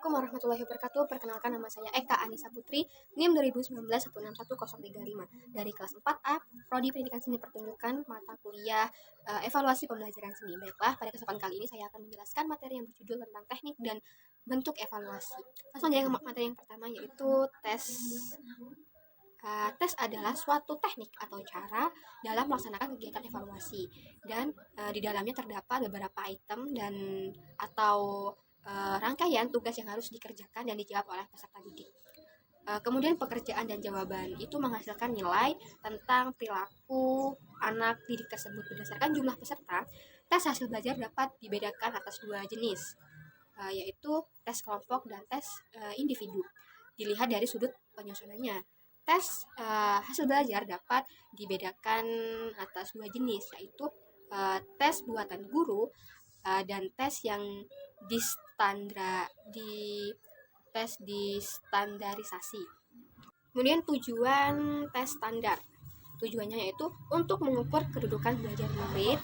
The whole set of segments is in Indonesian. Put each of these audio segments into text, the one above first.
Assalamualaikum warahmatullahi wabarakatuh. Perkenalkan, nama saya Eka Anissa Putri, NIM 2019 161065 dari kelas 4A, Prodi Pendidikan Seni Pertunjukan, mata kuliah Evaluasi Pembelajaran Seni. Baiklah, pada kesempatan kali ini saya akan menjelaskan materi yang berjudul tentang teknik dan bentuk evaluasi. Langsung aja ke materi yang pertama, yaitu tes. Tes adalah suatu teknik atau cara dalam melaksanakan kegiatan evaluasi, dan di dalamnya terdapat beberapa item dan atau rangkaian tugas yang harus dikerjakan dan dijawab oleh peserta didik. Kemudian pekerjaan dan jawaban itu menghasilkan nilai tentang perilaku anak didik tersebut. Berdasarkan jumlah peserta, tes hasil belajar dapat dibedakan atas dua jenis, yaitu tes kelompok dan tes individu. Dilihat dari sudut penyusunannya. Tes hasil belajar dapat dibedakan atas dua jenis, yaitu tes buatan guru dan tes yang distandarisasi. Kemudian tujuan tes standar. Tujuannya yaitu untuk mengukur kedudukan belajar murid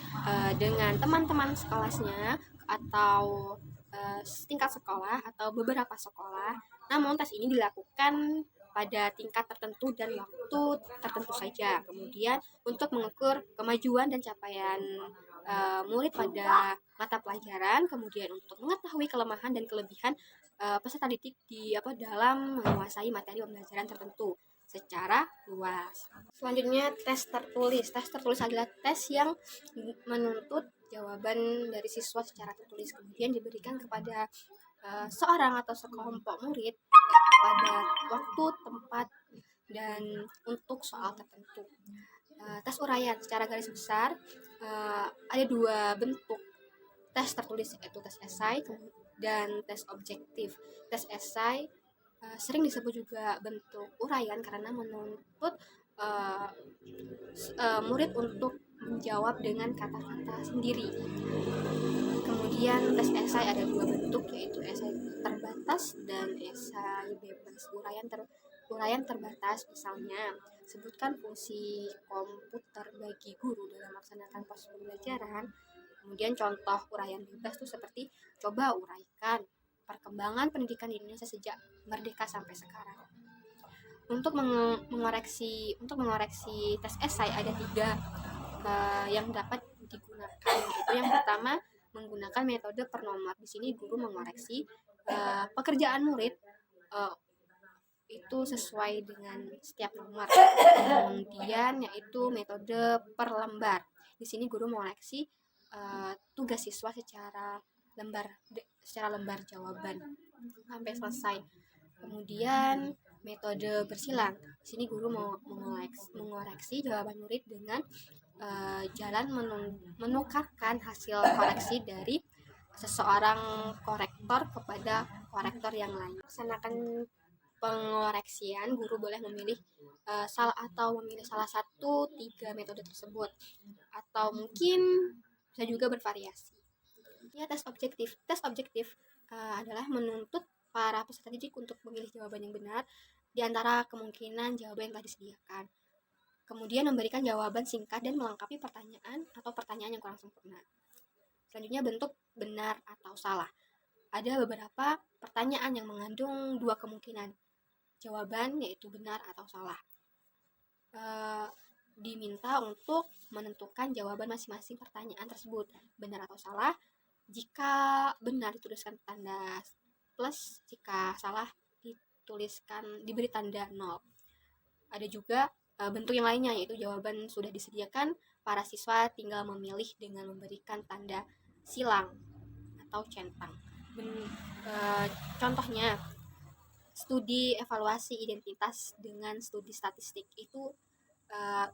dengan teman-teman sekelasnya atau tingkat sekolah atau beberapa sekolah. Namun tes ini dilakukan pada tingkat tertentu dan waktu tertentu saja. Kemudian untuk mengukur kemajuan dan capaian murid pada mata pelajaran, kemudian untuk mengetahui kelemahan dan kelebihan peserta didik dalam menguasai materi pembelajaran tertentu secara luas. Selanjutnya tes tertulis. Tes tertulis adalah tes yang menuntut jawaban dari siswa secara tertulis, kemudian diberikan kepada seorang atau sekelompok murid pada waktu, tempat, dan untuk soal tertentu. Tes uraian secara garis besar ada dua bentuk tes tertulis, yaitu tes esai dan tes objektif. Tes esai sering disebut juga bentuk uraian karena menuntut murid untuk menjawab dengan kata-kata sendiri. Kemudian tes esai ada dua bentuk, yaitu esai terbatas dan esai bebas. Uraian terbatas, misalnya sebutkan fungsi komputer bagi guru dalam melaksanakan proses pembelajaran. Kemudian contoh uraian bebas itu seperti coba uraikan perkembangan pendidikan di Indonesia sejak merdeka sampai sekarang. Untuk mengoreksi tes esai ada tiga yang dapat digunakan. Itu yang pertama, menggunakan metode per nomor. Di sini guru mengoreksi pekerjaan murid itu sesuai dengan setiap nomor. Kemudian yaitu metode per lembar. Di sini guru mengoreksi tugas siswa secara lembar jawaban sampai selesai. Kemudian metode bersilang. Di sini guru mengoreksi jawaban murid dengan jalan menukarkan hasil koreksi dari seseorang korektor kepada korektor yang lain. Melaksanakan pengoreksian, guru boleh memilih salah satu tiga metode tersebut, atau mungkin bisa juga bervariasi. Ya, tes objektif. Tes objektif adalah menuntut para peserta didik untuk memilih jawaban yang benar di antara kemungkinan jawaban yang telah disediakan. Kemudian memberikan jawaban singkat dan melengkapi pertanyaan atau pertanyaan yang kurang sempurna. Selanjutnya bentuk benar atau salah. Ada beberapa pertanyaan yang mengandung dua kemungkinan jawaban, yaitu benar atau salah. Diminta untuk menentukan jawaban masing-masing pertanyaan tersebut, benar atau salah. Jika benar dituliskan tanda plus, jika salah diberi tanda 0. Ada juga bentuk yang lainnya, yaitu jawaban sudah disediakan, para siswa tinggal memilih dengan memberikan tanda silang atau centang. Contohnya, studi evaluasi identitas dengan studi statistik itu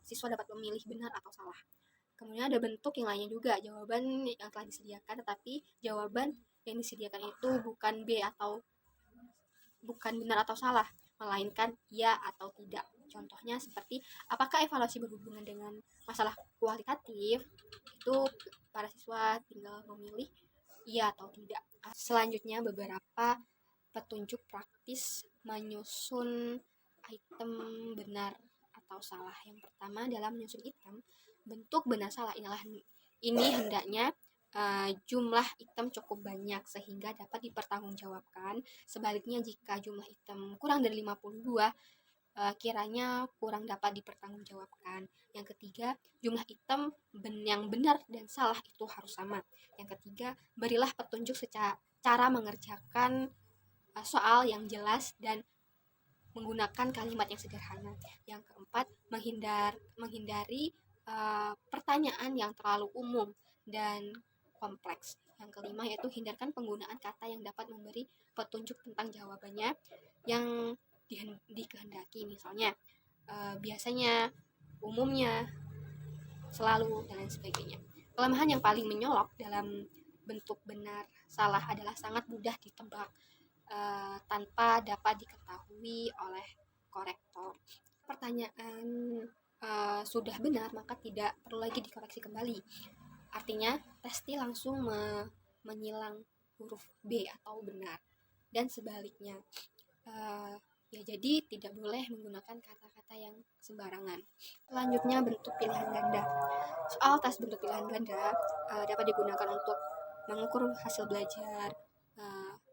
siswa dapat memilih benar atau salah. Kemudian ada bentuk yang lainnya juga, jawaban yang telah disediakan, tetapi jawaban yang disediakan itu bukan B atau bukan benar atau salah, melainkan ya atau tidak. Contohnya seperti, apakah evaluasi berhubungan dengan masalah kualitatif? Itu para siswa tinggal memilih iya atau tidak. Selanjutnya beberapa petunjuk praktis menyusun item benar atau salah. Yang pertama, dalam menyusun item, bentuk benar salah ini hendaknya jumlah item cukup banyak sehingga dapat dipertanggungjawabkan. Sebaliknya jika jumlah item kurang dari 52, kiranya kurang dapat dipertanggungjawabkan. Yang ketiga, jumlah item yang benar dan salah itu harus sama. Yang ketiga, berilah petunjuk secara cara mengerjakan soal yang jelas dan menggunakan kalimat yang sederhana. Yang keempat, menghindari pertanyaan yang terlalu umum dan kompleks. Yang kelima yaitu hindarkan penggunaan kata yang dapat memberi petunjuk tentang jawabannya yang dikehendaki. Misalnya, biasanya, umumnya, selalu, dan lain sebagainya. Kelemahan yang paling menyolok dalam bentuk benar salah adalah sangat mudah ditebak tanpa dapat diketahui oleh korektor. Pertanyaan sudah benar, maka tidak perlu lagi dikoreksi kembali. Artinya, testi langsung menyilang huruf B atau benar. Dan sebaliknya, ya jadi tidak boleh menggunakan kata-kata yang sembarangan. Selanjutnya, bentuk pilihan ganda. Soal tes bentuk pilihan ganda dapat digunakan untuk mengukur hasil belajar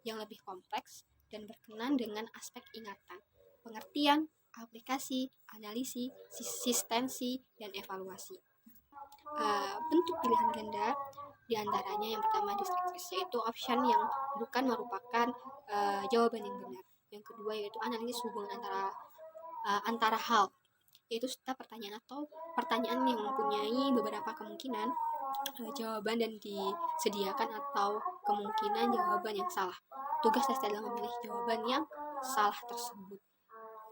yang lebih kompleks dan berkenan dengan aspek ingatan, pengertian, aplikasi, analisis, konsistensi, dan evaluasi. Bentuk pilihan ganda diantaranya yang pertama distriktis, yaitu option yang bukan merupakan jawaban yang benar. Yang kedua yaitu analisis hubungan antara hal, yaitu setiap pertanyaan atau pertanyaan yang mempunyai beberapa kemungkinan jawaban dan disediakan atau kemungkinan jawaban yang salah. Tugas tes adalah memilih jawaban yang salah tersebut.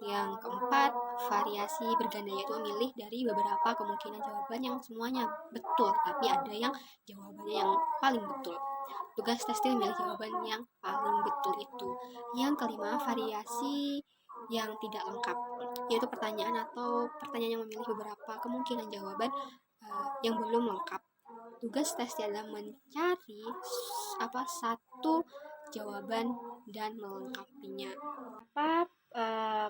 Yang keempat, variasi berganda, yaitu memilih dari beberapa kemungkinan jawaban yang semuanya betul, tapi ada yang jawabannya yang paling betul. Tugas tes memilih jawaban yang paling betul itu. Yang kelima, variasi yang tidak lengkap, yaitu pertanyaan yang memilih beberapa kemungkinan jawaban yang belum lengkap. Tugas tes adalah mencari satu jawaban dan melengkapinya. Apa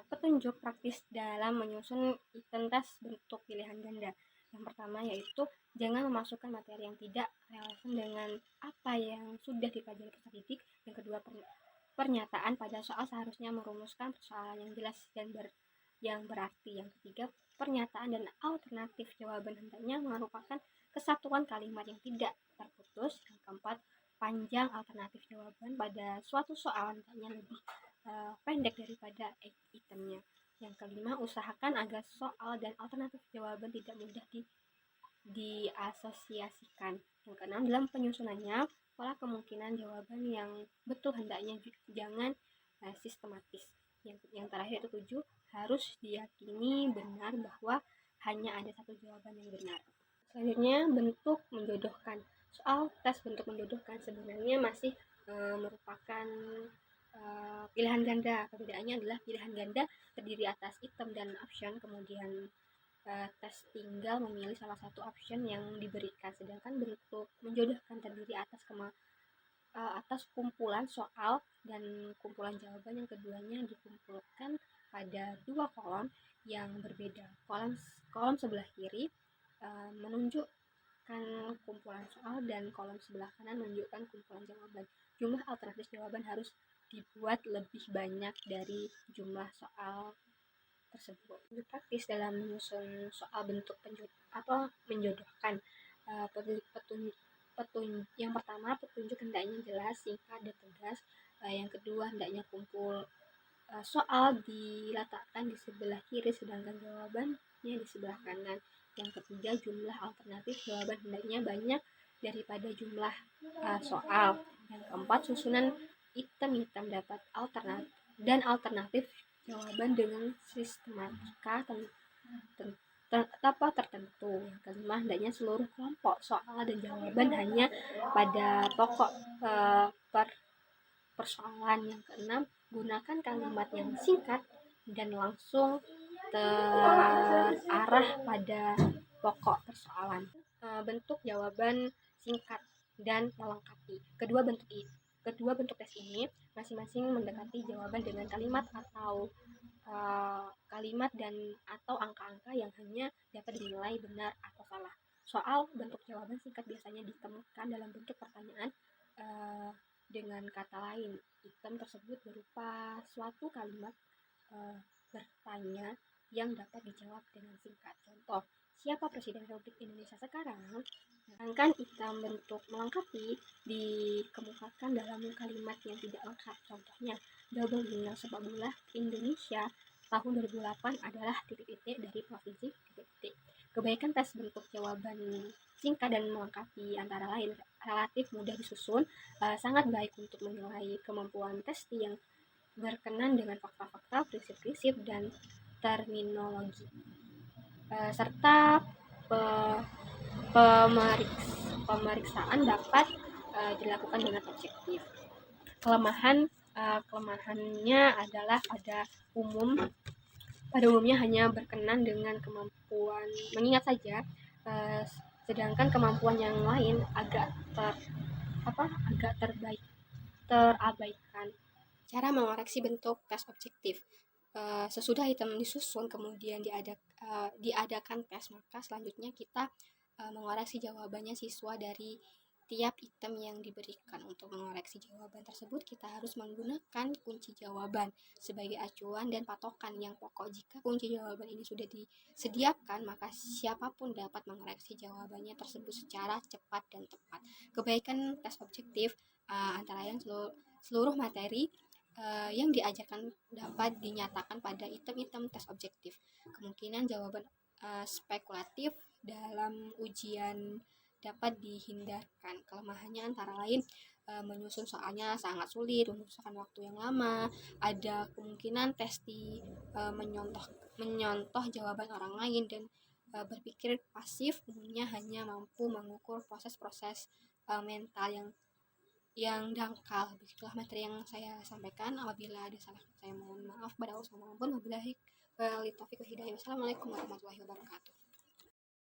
petunjuk praktis dalam menyusun item tes bentuk pilihan ganda? Yang pertama yaitu jangan memasukkan materi yang tidak relevan dengan apa yang sudah dipelajari peserta didik. Yang kedua, pernyataan pada soal seharusnya merumuskan persoalan yang jelas dan yang berarti. Yang ketiga, pernyataan dan alternatif jawaban hendaknya merupakan kesatuan kalimat yang tidak terputus. Yang keempat, panjang alternatif jawaban pada suatu soal hendaknya lebih pendek daripada itemnya. Yang kelima, usahakan agar soal dan alternatif jawaban tidak mudah diasosiasikan. Yang keenam, dalam penyusunannya, pola kemungkinan jawaban yang betul hendaknya jangan sistematis. Yang terakhir itu 7, harus diyakini benar bahwa hanya ada satu jawaban yang benar. Selanjutnya, bentuk menjodohkan. Soal tes bentuk menjodohkan sebenarnya masih merupakan pilihan ganda. Perbedaannya adalah pilihan ganda terdiri atas item dan option, kemudian tes tinggal memilih salah satu option yang diberikan, sedangkan bentuk menjodohkan terdiri atas kumpulan soal dan kumpulan jawaban yang keduanya dikumpulkan pada dua kolom yang berbeda. Kolom sebelah kiri menunjukkan kumpulan soal dan kolom sebelah kanan menunjukkan kumpulan jawaban. Jumlah alternatif jawaban harus dibuat lebih banyak dari jumlah soal tersebut. Praktis dalam menyusun soal bentuk menjodohkan. Yang pertama, petunjuk hendaknya jelas, singkat, dan tegas. Yang kedua, hendaknya kumpul soal diletakkan di sebelah kiri sedangkan jawabannya di sebelah kanan. Yang ketiga, jumlah alternatif jawaban hendaknya banyak daripada jumlah soal. Yang keempat, susunan item dapat alternatif jawaban dengan sistematika tertentu. Yang kelima, hendaknya seluruh kelompok soal dan jawaban hanya pada pokok persoalan. Yang keenam, gunakan kalimat yang singkat dan langsung terarah pada pokok persoalan. Bentuk jawaban singkat dan melengkapi. Kedua bentuk tes ini masing-masing mendekati jawaban dengan kalimat dan atau angka-angka yang hanya dapat dinilai benar atau salah. Soal bentuk jawaban singkat biasanya ditemukan dalam bentuk pertanyaan dengan kata lain. Item tersebut berupa suatu kalimat bertanya yang dapat dijawab dengan singkat. Contoh, siapa Presiden Republik Indonesia sekarang? Sedangkan item bentuk melengkapi dikemukakan dalam kalimat yang tidak lengkap. Contohnya, jawaban Undang sepak bola Indonesia tahun 2008 adalah titik-titik dari provinsi titik-titik. Kebaikan tes bentuk jawaban singkat dan melengkapi antara lain relatif mudah disusun, sangat baik untuk menilai kemampuan tes yang berkenan dengan fakta-fakta, prinsip-prinsip, dan terminologi, serta pemeriksaan dapat dilakukan dengan objektif. Kelemahannya adalah pada umumnya hanya berkenan dengan kemampuan mengingat saja, sedangkan kemampuan yang lain agak terabaikan. Cara mengoreksi bentuk tes objektif. Sesudah item disusun kemudian diadakan tes, maka selanjutnya kita mengoreksi jawabannya siswa dari tiap item yang diberikan. Untuk mengoreksi jawaban tersebut kita harus menggunakan kunci jawaban sebagai acuan dan patokan yang pokok. Jika kunci jawaban ini sudah disediakan, maka siapapun dapat mengoreksi jawabannya tersebut secara cepat dan tepat. Kebaikan tes objektif antara lain seluruh materi yang diajarkan dapat dinyatakan pada item-item tes objektif. Kemungkinan jawaban spekulatif dalam ujian dapat dihindarkan. Kelemahannya antara lain menyusun soalnya sangat sulit, membutuhkan waktu yang lama, ada kemungkinan testi menyontoh jawaban orang lain, dan berpikir pasif umumnya hanya mampu mengukur proses-proses mental yang dangkal. Begitulah materi yang saya sampaikan. Apabila ada salah saya mohon maaf. Wassalamualaikum warahmatullahi wabarakatuh.